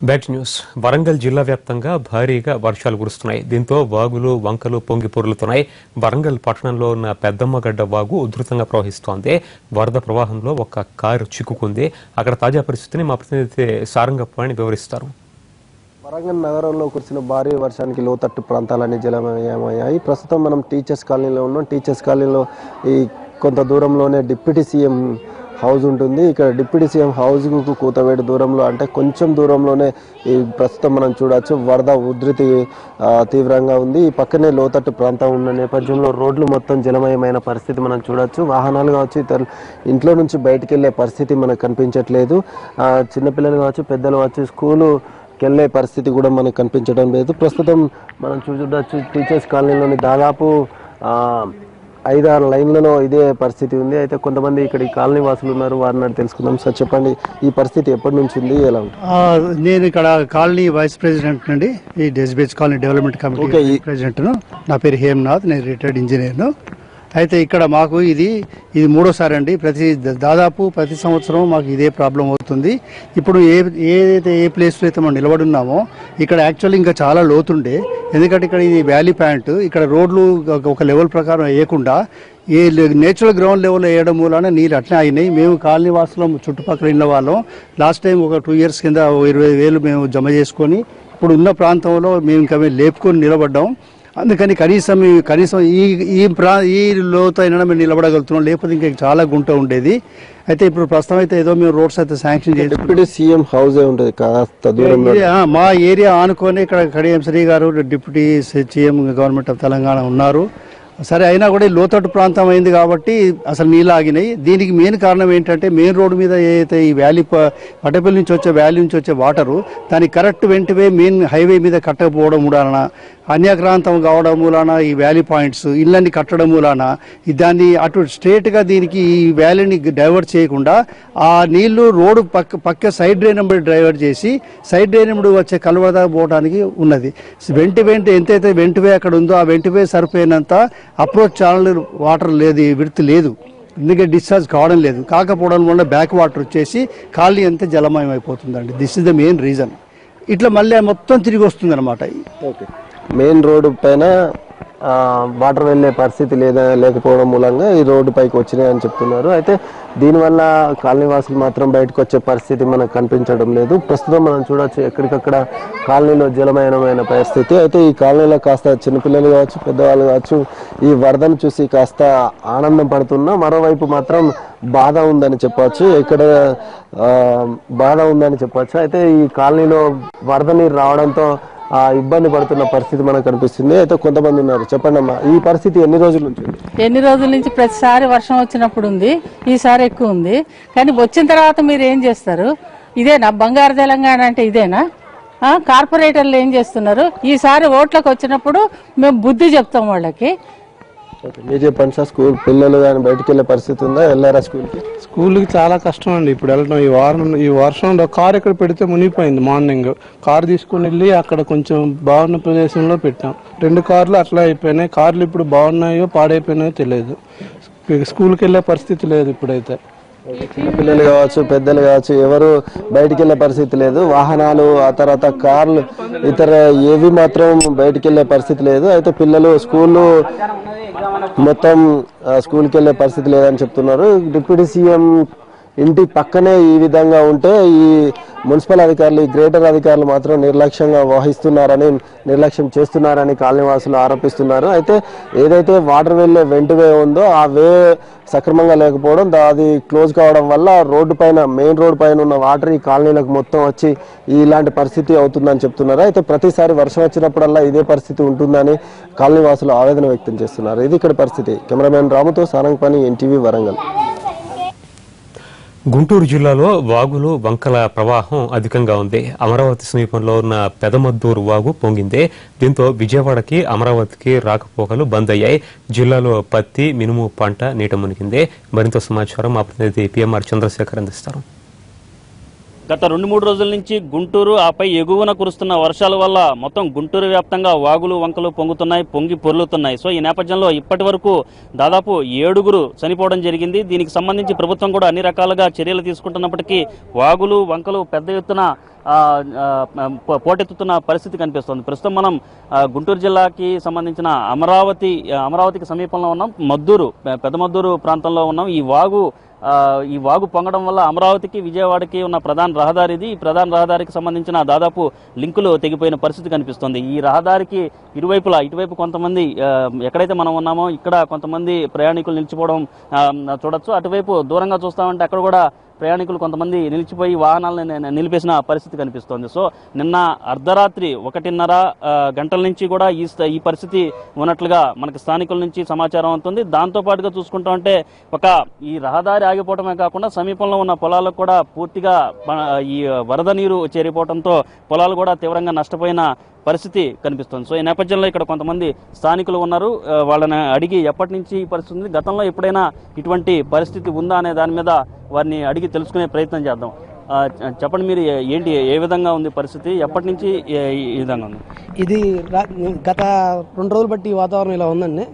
Back news Warangal జిల్లా వ్యాప్తంగా భారీగా వర్షాలు కురుస్తున్నాయి. దీంతో వాగులు వంకలు పొంగి పొర్లుతున్నాయి. వరంగల్ పట్టణంలో ఉన్న పెద్దమ్మగడ్డ వాగు ఉధృతంగా ప్రవహిస్తోంది. వరద ప్రవాహంలో ఒక కారు చిక్కుకుంది. అక్కడ తాజా పరిస్థితిని మా ప్రతినిధి సారంగపాణి వివరిస్తారు. వరంగల్ నగరంలో కురిసిన భారీ వర్షానికి లోతట్టు ప్రాంతాలన్నీ జలమయమయ్యాయి. ప్రస్తుతం మనం టీచర్స్ కాలనీలో ఉన్నాం. టీచర్స్ కాలనీలో ఈ కొంత దూరంలోనే డిప్యూటీ సీఎం హౌస్ ఉంటుంది. ఇక్కడ డిప్యూటీ సీఎం హౌస్కు కూతవేడు దూరంలో అంటే కొంచెం దూరంలోనే ఈ ప్రస్తుతం మనం చూడవచ్చు వరద ఉధృతి తీవ్రంగా ఉంది. ఈ పక్కనే లోతట్టు ప్రాంతం ఉన్న నేపథ్యంలో రోడ్లు మొత్తం జలమయమైన పరిస్థితి మనం చూడవచ్చు. వాహనాలు కావచ్చు ఇంట్లో నుంచి బయటికి వెళ్ళే పరిస్థితి మనకు కనిపించట్లేదు. చిన్నపిల్లలు కావచ్చు పెద్దలు కావచ్చు స్కూలుకి వెళ్ళే పరిస్థితి కూడా మనకు కనిపించడం లేదు. ప్రస్తుతం మనం చూడవచ్చు టీచర్స్ కాలనీలోని దాదాపు 5-6 లైన్లలో ఇదే పరిస్థితి ఉంది. అయితే కొంతమంది ఇక్కడ ఈ కాలనీ వాసులు ఉన్నారు, వారిని తెలుసుకుందాం. సార్ చెప్పండి, ఈ పరిస్థితి ఎప్పటి నుంచి ఉంది, ఎలా ఉంటుంది? నేను ఇక్కడ కాలనీ వైస్ ప్రెసిడెంట్ అండి, ఈ డెస్బేజ్ కాలనీ డెవలప్మెంట్ కమిటీ ప్రెసిడెంట్ను. నా పేరు హేమ్నాథ్, నేను రిటైర్డ్ ఇంజనీర్ను. అయితే ఇక్కడ మాకు ఇది మూడోసారి అండి. దాదాపు ప్రతి సంవత్సరం మాకు ఇదే ప్రాబ్లం అవుతుంది. ఇప్పుడు ఏదైతే ఏ ప్లేస్లో అయితే మనం నిలబడున్నామో ఇక్కడ యాక్చువల్లీ ఇంకా చాలా లోతుండే. ఎందుకంటే ఇక్కడ ఇది వ్యాలీ పాయింట్. ఇక్కడ రోడ్లు ఒక లెవెల్ ప్రకారం వేయకుండా ఏ నేచురల్ గ్రౌండ్ లెవెల్ వేయడం మూలన నీళ్ళు అట్లే అయినాయి. మేము కాలనీ వాసులం చుట్టుపక్కల ఇళ్ళ వాళ్ళం లాస్ట్ టైం ఒక 2 years కింద 20,000 మేము జమ చేసుకొని ఇప్పుడు ఉన్న ప్రాంతంలో మేము ఇంకా లేపుకొని నిలబడ్డాం. అందుకని కనీసం ఈ లోతైనా మేము నిలబడగలుగుతున్నాం, లేకపోతే ఇంకా చాలా గుంట ఉండేది. అయితే ఇప్పుడు ప్రస్తుతం అయితే ఏదో మేము రోడ్స్ అయితే శాంక్షన్ చేసి డిప్యూటీ సీఎం హౌస్ ఉంటుంది కాస్త దూరంలో. మా ఏరియా ఆనుకొని ఇక్కడ కడియం శ్రీ గారు deputy CM government of Telangana ఉన్నారు. సరే అయినా కూడా లోతట్టు ప్రాంతం అయింది కాబట్టి అసలు నీళ్ళు ఆగినాయి. దీనికి మెయిన్ కారణం ఏంటంటే మెయిన్ రోడ్డు మీద ఏదైతే ఈ వ్యాలీ పటపల్లి నుంచి వచ్చే వ్యాలీ నుంచి వచ్చే వాటరు దానికి కరెక్ట్ వెంటనే మెయిన్ హైవే మీద కట్టకపోవడం మూలాన, అన్యాక్రాంతం కావడం మూలాన, ఈ వ్యాలీ పాయింట్స్ ఇళ్ళని కట్టడం మూలాన దాన్ని అటు స్ట్రేట్గా దీనికి ఈ వ్యాలీని డైవర్ట్ చేయకుండా ఆ నీళ్లు రోడ్డు పక్క సైడ్ డ్రైన్ డైవర్ట్ చేసి సైడ్ డ్రైన్ వచ్చే కలువదా పోవడానికి ఉన్నది. వెంట ఎంతైతే వెంటవే అక్కడ ఉందో ఆ వెంటవే సరిపోయినంత అప్రోచ్ ఛానల్ వాటర్ లేదు, విడత లేదు. ఎందుకంటే డిశ్చార్జ్ కావడం లేదు. కాకపోవడం వల్ల బ్యాక్ వాటర్ వచ్చేసి కాలనీ అంతా జలమయం అయిపోతుందండి. This is the main reason. ఇట్లా మళ్ళీ మొత్తం తిరిగి వస్తుంది అనమాట. ఓకే, మెయిన్ రోడ్డు పైన వాటర్ వెళ్ళే పరిస్థితి లేకపోవడం మూలంగా ఈ రోడ్డు పైకి వచ్చినాయని చెప్తున్నారు. అయితే దీనివల్ల కాలనీ వాసులు మాత్రం బయటకు వచ్చే పరిస్థితి మనకు కనిపించడం లేదు. ప్రస్తుతం మనం చూడవచ్చు ఎక్కడికక్కడ కాలనీలో జలమయమైన పరిస్థితి. అయితే ఈ కాలనీలో కాస్త చిన్నపిల్లలు కావచ్చు పెద్దవాళ్ళు కావచ్చు ఈ వరదను చూసి కాస్త ఆనందం పడుతున్నా, మరోవైపు మాత్రం బాధ ఉందని చెప్పవచ్చు. ఇక్కడ బాధ ఉందని చెప్పవచ్చు. అయితే ఈ కాలనీలో వరద నీరు రావడంతో ఇబ్బంది పడుతున్న పరిస్థితి మనకు కనిపిస్తుంది. అయితే కొంతమంది ఉన్నారు. చెప్పండి అమ్మా, ఈ పరిస్థితి ఎన్ని రోజుల నుంచి? ఎన్ని రోజుల నుంచి? ప్రతిసారి వర్షం వచ్చినప్పుడు ఉంది, ఈసారి ఎక్కువ ఉంది. కానీ వచ్చిన తర్వాత మీరు ఏం చేస్తారు? ఇదేనా బంగారు తెలంగాణ అంటే? ఇదేనా? కార్పొరేటర్లు ఏం చేస్తున్నారు? ఈసారి ఓట్లకు వచ్చినప్పుడు మేము బుద్ధి చెప్తాం వాళ్ళకి. మీరు చెప్పండి సార్, స్కూల్ పిల్లలు కానీ బయటకు వెళ్ళే పరిస్థితి ఉందా? వెళ్ళారా స్కూల్కి? స్కూల్కి చాలా కష్టం అండి ఇప్పుడు వెళ్ళడం. ఈ వర్షంలో కారు ఇక్కడ పెడితే మునిగిపోయింది. మార్నింగ్ కారు తీసుకుని వెళ్ళి అక్కడ కొంచెం బాగున్న ప్రదేశంలో పెట్టాం. 2 కార్లు అట్లా అయిపోయినాయి. కార్లు ఇప్పుడు బాగున్నాయో పాడైపోయినాయో తెలియదు. స్కూల్కి వెళ్ళే పరిస్థితి లేదు ఇప్పుడైతే. చిన్నపిల్లలు కావచ్చు పెద్దలు కావచ్చు ఎవరు బయటికి వెళ్ళే పరిస్థితి లేదు. వాహనాలు ఆ తర్వాత కార్లు ఇతర ఏవి మాత్రం బయటికి వెళ్ళే పరిస్థితి లేదు. అయితే పిల్లలు మొత్తం స్కూల్కి వెళ్ళే పరిస్థితి లేదని చెప్తున్నారు. డిప్యూటీ సీఎం ఇంటి పక్కనే ఈ విధంగా ఉంటే ఈ మున్సిపల్ అధికారులు ఈ గ్రేటర్ అధికారులు మాత్రం నిర్లక్ష్యం చేస్తున్నారని కాలనీవాసులు ఆరోపిస్తున్నారు. అయితే ఏదైతే వాటర్ వెళ్ళే వెంటవే ఉందో ఆ వే సక్రమంగా లేకపోవడం, అది క్లోజ్ కావడం వల్ల మెయిన్ రోడ్డు పైన ఉన్న వాటర్ ఈ కాలనీలకు మొత్తం వచ్చి ఇలాంటి పరిస్థితి అవుతుందని చెప్తున్నారు. అయితే ప్రతిసారి వర్షం వచ్చినప్పుడల్లా ఇదే పరిస్థితి ఉంటుందని కాలనీవాసులు ఆవేదన వ్యక్తం చేస్తున్నారు. ఇది ఇక్కడ పరిస్థితి. కెమెరామెన్ రాముతో సారంగపాణి, ఎన్టీవీ, వరంగల్. గుంటూరు జిల్లాలో వాగులు వంకల ప్రవాహం అధికంగా ఉంది. అమరావతి సమీపంలో ఉన్న పెదమద్దూరు వాగు పొంగింది. దీంతో విజయవాడకి అమరావతికి రాకపోకలు బంద్ అయ్యాయి. జిల్లాలో పత్తి మినుము పంట నీట మునిగింది. మరింత సమాచారం మా ప్రతినిధి పిఎంఆర్ చంద్రశేఖర్ అందిస్తారు. గత 2-3 రోజుల నుంచి గుంటూరు ఆపై ఎగువన కురుస్తున్న వర్షాల వల్ల మొత్తం గుంటూరు వ్యాప్తంగా వాగులు వంకలు పొంగుతున్నాయి, పొంగి పొర్లుతున్నాయి. సో ఈ నేపథ్యంలో ఇప్పటి వరకు దాదాపు 7 చనిపోవడం జరిగింది. దీనికి సంబంధించి ప్రభుత్వం కూడా అన్ని రకాలుగా చర్యలు తీసుకుంటున్నప్పటికీ వాగులు వంకలు పెద్ద ఎత్తున పోటెత్తుతున్న పరిస్థితి కనిపిస్తోంది. ప్రస్తుతం మనం గుంటూరు జిల్లాకి సంబంధించిన అమరావతికి సమీపంలో ఉన్నాం. పెద్ద మద్దూరు ప్రాంతంలో ఉన్నాం. ఈ వాగు పొంగడం వల్ల అమరావతికి విజయవాడకి ఉన్న ప్రధాన రహదారి ఇది. ఈ ప్రధాన రహదారికి సంబంధించిన దాదాపు లింకులు తెగిపోయిన పరిస్థితి కనిపిస్తుంది. ఈ రహదారికి ఇరువైపులా, ఇటువైపు కొంతమంది ఎక్కడైతే మనం ఉన్నామో ఇక్కడ కొంతమంది ప్రయాణికులు నిలిచిపోవడం చూడొచ్చు. అటువైపు దూరంగా చూస్తామంటే అక్కడ కూడా ప్రయాణికులు కొంతమంది నిలిచిపోయి వాహనాలను నిలిపేసిన పరిస్థితి కనిపిస్తోంది. సో నిన్న అర్ధరాత్రి 1:30 గంటల నుంచి కూడా ఈ పరిస్థితి ఉన్నట్లుగా మనకి స్థానికుల నుంచి సమాచారం అవుతుంది. దాంతో పాటుగా చూసుకుంటా ఉంటే ఈ రహదారి ఆగిపోవడమే కాకుండా సమీపంలో ఉన్న పొలాలకు కూడా పూర్తిగా ఈ వరద నీరు చేరిపోవడంతో పొలాలు కూడా తీవ్రంగా నష్టపోయిన పరిస్థితి కనిపిస్తుంది. సో ఈ నేపథ్యంలో ఇక్కడ కొంతమంది స్థానికులు ఉన్నారు. వాళ్ళని అడిగి ఎప్పటి నుంచి ఈ పరిస్థితి ఉంది, గతంలో ఎప్పుడైనా ఇటువంటి పరిస్థితి ఉందా అనే దాని మీద వారిని అడిగి తెలుసుకునే ప్రయత్నం చేద్దాం. చెప్పండి, మీరు ఏంటి, ఏ విధంగా ఉంది పరిస్థితి, ఎప్పటి నుంచి ఈ విధంగా ఉంది? ఇది గత 2 రోజులు బట్టి వాతావరణం ఇలా ఉందండి.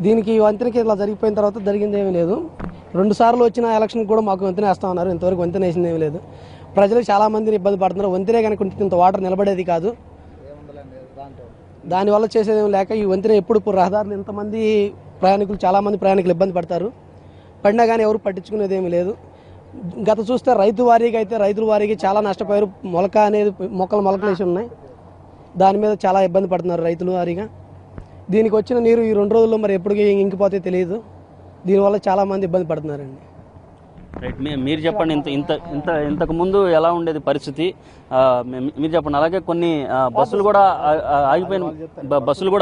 దీనికి వంతెనకి ఇలా జరిగిపోయిన తర్వాత జరిగింది ఏమీ లేదు. 2 సార్లు వచ్చిన ఎలక్షన్ కూడా మాకు వంతెన వేస్తా ఉన్నారు. ఇంతవరకు వంతెన వేసింది ఏమీ లేదు. ప్రజలు చాలా మందిని ఇబ్బంది పడుతున్నారు. వంతెనే కనుక ఇంత వాటర్ నిలబడేది కాదు. దానివల్ల చేసేదేం లేక ఈ వంతెన ఎప్పుడు రహదారులు ఇంతమంది ప్రయాణికులు, చాలామంది ప్రయాణికులు ఇబ్బంది పడతారు. పడినా కానీ ఎవరు పట్టించుకునేది ఏమీ లేదు. గత చూస్తే రైతుల వారీగా చాలా నష్టపోయారు. మొక్కలు మొలకలేసి ఉన్నాయి. దాని మీద చాలా ఇబ్బంది పడుతున్నారు రైతులు వారీగా. దీనికి వచ్చిన నీరు ఈ 2 రోజుల్లో మరి ఎప్పుడు ఇంకిపోతే తెలియదు. దీనివల్ల చాలామంది ఇబ్బంది పడుతున్నారండి. రైట్, మీరు చెప్పండి, ఇంతకు ముందు ఎలా ఉండేది పరిస్థితి మీరు చెప్పండి. అలాగే కొన్ని బస్సులు కూడా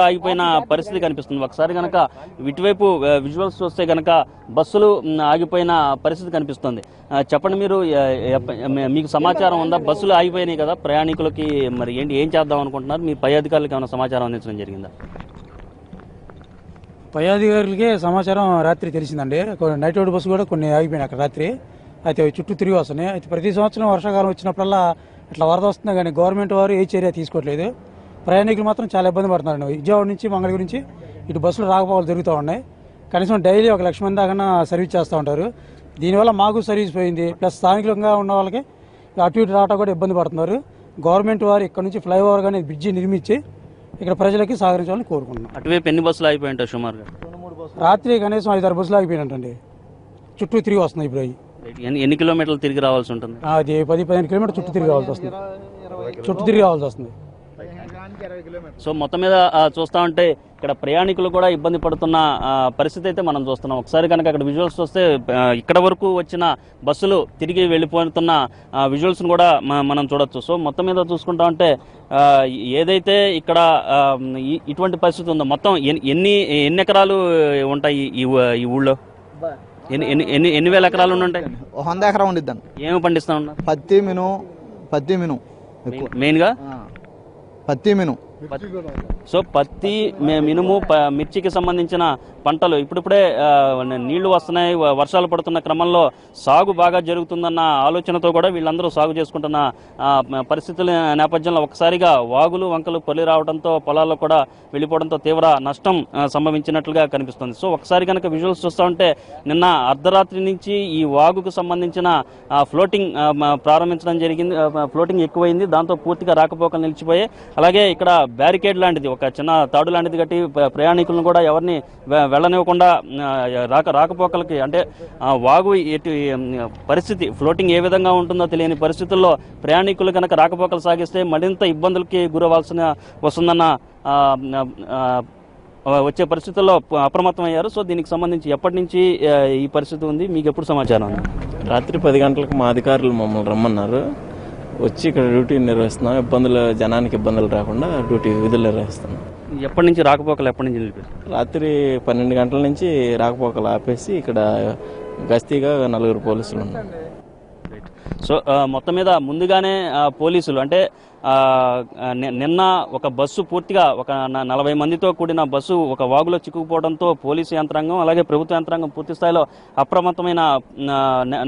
ఆగిపోయిన పరిస్థితి కనిపిస్తుంది. ఒకసారి కనుక ఇటువైపు విజువల్స్ చూస్తే కనుక బస్సులు ఆగిపోయిన పరిస్థితి కనిపిస్తుంది. చెప్పండి, మీరు మీకు సమాచారం ఉందా? బస్సులు ఆగిపోయినాయి కదా, ప్రయాణికులకి మరి ఏం చేద్దాం అనుకుంటున్నారు? మీ పై అధికారులకు ఏమైనా సమాచారం అందించడం జరిగిందా? పై అధికారులకే సమాచారం రాత్రి తెలిసిందండి. నైట్ అవుట్ బస్సు కూడా కొన్ని ఆగిపోయినాయి అక్కడ రాత్రి. అయితే అవి చుట్టూ తిరిగి వస్తున్నాయి. అయితే ప్రతి సంవత్సరం వర్షాకాలం వచ్చినప్పుడల్లా ఇట్లా వరద వస్తుంది, కానీ గవర్నమెంట్ వారు ఏ చర్య తీసుకోవట్లేదు. ప్రయాణికులు మాత్రం చాలా ఇబ్బంది పడుతున్నారండి. విజయవాడ నుంచి మంగళగిరి నుంచి ఇటు బస్సులు రాకపోకలు జరుగుతూ ఉన్నాయి. కనీసం డైలీ 1 లక్ష మంది దాకా సర్వీస్ చేస్తూ ఉంటారు. దీనివల్ల మాకు సర్వీస్ పోయింది, ప్లస్ స్థానికంగా ఉన్న వాళ్ళకి అటు ఇటు రావడం కూడా ఇబ్బంది పడుతున్నారు. గవర్నమెంట్ వారు ఇక్కడ నుంచి ఫ్లైఓవర్ కానీ బ్రిడ్జి నిర్మించి ఇక్కడ ప్రజలకి సహకరించాలని కోరుకుంటున్నాం. అటువైపు ఎన్ని బస్సులు అయిపోయింటాయి సుమారుగా? రాత్రి కనీసం 5-6 బస్సులు అయిపోయినట్టండి. చుట్టూ తిరిగి వస్తున్నాయి. ఇప్పుడు ఎన్ని కిలోమీటర్లు తిరిగి రావాల్సి ఉంటుంది? అది 10-15 కిలోమీటర్లు చుట్టూ తిరిగి రావాల్సి వస్తుంది. సో మొత్తం మీద చూస్తా ఉంటే ఇక్కడ ప్రయాణికులు కూడా ఇబ్బంది పడుతున్న పరిస్థితి అయితే మనం చూస్తున్నాం. ఒకసారి కనుక అక్కడ విజువల్స్ చూస్తే ఇక్కడ వరకు వచ్చిన బస్సులు తిరిగి వెళ్ళిపోతున్న విజువల్స్ను కూడా మనం చూడొచ్చు. సో మొత్తం మీద చూసుకుంటా ఉంటే ఏదైతే ఇక్కడ ఇటువంటి పరిస్థితి ఉందో, మొత్తం ఎన్ని ఎకరాలు ఉంటాయి ఈ ఊళ్ళో? ఎన్ని వేల ఎకరాలు ఉంటాయి? 100 ఎకరా ఉండిద్దాం. ఏమి పండిస్తా ఉన్నా? పత్తి మిను మెయిన్గా పత్తి మిను. సో పత్తి, మినుము, మిర్చికి సంబంధించిన పంటలు ఇప్పుడిప్పుడే నీళ్లు వస్తున్నాయి. వర్షాలు పడుతున్న క్రమంలో సాగు బాగా జరుగుతుందన్న ఆలోచనతో కూడా వీళ్ళందరూ సాగు చేసుకుంటున్న పరిస్థితుల నేపథ్యంలో ఒకసారిగా వాగులు వంకలు పొలి రావడంతో పొలాల్లో కూడా వెళ్ళిపోవడంతో తీవ్ర నష్టం సంభవించినట్లుగా కనిపిస్తుంది. సో ఒకసారి కనుక విజువల్స్ చూస్తూ ఉంటే నిన్న అర్ధరాత్రి నుంచి ఈ వాగుకు సంబంధించిన ఫ్లోటింగ్ ప్రారంభించడం జరిగింది. ఫ్లోటింగ్ ఎక్కువైంది, దాంతో పూర్తిగా రాకపోకలు నిలిచిపోయాయి. అలాగే ఇక్కడ బ్యారికేడ్ లాంటిది, ఒక చిన్న తాడు లాంటిది కట్టి ప్రయాణికులను కూడా ఎవరిని వెళ్ళనివ్వకుండా రాకపోకలకి, అంటే వాగు పరిస్థితి ఫ్లోటింగ్ ఏ విధంగా ఉంటుందో తెలియని పరిస్థితుల్లో ప్రయాణికులు కనుక రాకపోకలు సాగిస్తే మరింత ఇబ్బందులకి గురవాల్సిన వస్తుందన్న వచ్చే పరిస్థితుల్లో అప్రమత్తం అయ్యారు. సో దీనికి సంబంధించి ఎప్పటి నుంచి ఈ పరిస్థితి ఉంది, మీకు ఎప్పుడు సమాచారం ఉంది? రాత్రి 10 గంటలకు మా అధికారులు మమ్మల్ని రమ్మన్నారు. వచ్చి ఇక్కడ డ్యూటీ నిర్వహిస్తున్నాం. జనానికి ఇబ్బందులు రాకుండా విధులు నిర్వహిస్తున్నాం. ఎప్పటి నుంచి రాకపోకలు ఎప్పటి నుంచి నిలిపారు? రాత్రి 12 గంటల నుంచి రాకపోకలు ఆపేసి ఇక్కడ గస్తీగా 4 పోలీసులు ఉన్నారు. సో మొత్తం మీద ముందుగానే పోలీసులు, అంటే నిన్న ఒక బస్సు పూర్తిగా ఒక 40 మందితో కూడిన బస్సు ఒక వాగులో చిక్కుకుపోవడంతో పోలీసు యంత్రాంగం అలాగే ప్రభుత్వ యంత్రాంగం పూర్తి స్థాయిలో అప్రమత్తమైన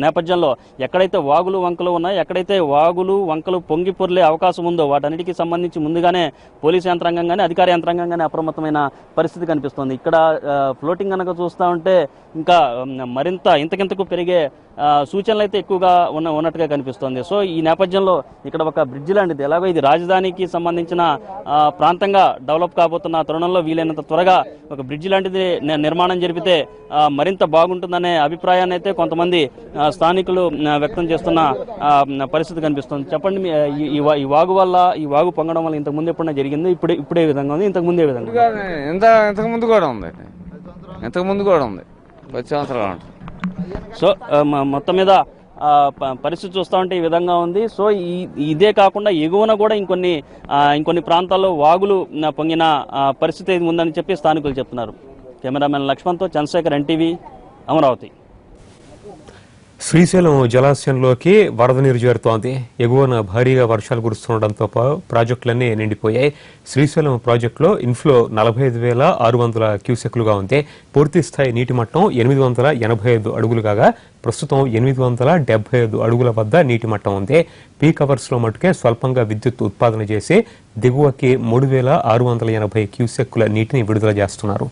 నేపథ్యంలో ఎక్కడైతే వాగులు వంకలు ఉన్నాయో, ఎక్కడైతే వాగులు వంకలు పొంగి పొర్లే అవకాశం ఉందో వాటన్నిటికీ సంబంధించి ముందుగానే పోలీసు యంత్రాంగం కానీ అధికార యంత్రాంగం కానీ అప్రమత్తమైన పరిస్థితి కనిపిస్తుంది. ఇక్కడ ఫ్లోటింగ్ కనుక చూస్తూ ఉంటే ఇంకా మరింత ఇంతకింతకు పెరిగే సూచనలు అయితే ఎక్కువగా ఉన్నట్టుగా కనిపిస్తోంది. సో ఈ నేపథ్యంలో ఇక్కడ ఒక బ్రిడ్జ్ లాంటిది, ఎలాగో ఇది రాజధానికి సంబంధించిన ప్రాంతంగా డెవలప్ కాబోతున్న తరుణంలో వీలైనంత త్వరగా ఒక బ్రిడ్జ్ లాంటిది నిర్మాణం జరిపితే మరింత బాగుంటుందనే అభిప్రాయాన్ని అయితే కొంతమంది స్థానికులు వ్యక్తం చేస్తున్న పరిస్థితి కనిపిస్తుంది. చెప్పండి, ఈ వాగు వల్ల, ఈ వాగు పొంగడం వల్ల ఇంతకు ముందు ఎప్పుడైనా జరిగింది? ఇప్పుడే విధంగా ఉంది, ఇంతకు ముందే విధంగా? ఇంతకు ముందు కూడా ఉంది, ఇంతకు ముందు కూడా ఉంది, 10 సంవత్సరాలు ఉంటుంది. సో మొత్తం మీద పరిస్థితి చూస్తూ ఉంటే ఈ విధంగా ఉంది. సో ఇదే కాకుండా ఎగువన కూడా ఇంకొన్ని ప్రాంతాల్లో వాగులు పొంగిన పరిస్థితి ఉందని చెప్పి స్థానికులు చెప్తున్నారు. కెమెరామెన్ లక్ష్మణ్తో చంద్రశేఖర్, ఎన్టీవీ, అమరావతి. శ్రీశైలం జలాశయంలోకి వరద నీరు చేరుతోంది. ఎగువన భారీగా వర్షాలు కురుస్తుండటంతో ప్రాజెక్టులన్నీ నిండిపోయాయి. శ్రీశైలం ప్రాజెక్టులో ఇన్ఫ్లో 45,600 క్యూసెక్లుగా ఉంది. పూర్తి స్థాయి నీటి మట్టం 885 అడుగులు కాగా ప్రస్తుతం 875 అడుగుల వద్ద నీటి మట్టం ఉంది. పీక్ అవర్స్ లో మటుకే స్వల్పంగా విద్యుత్ ఉత్పాదన చేసి దిగువకి 3,680 క్యూసెక్కుల నీటిని విడుదల చేస్తున్నారు.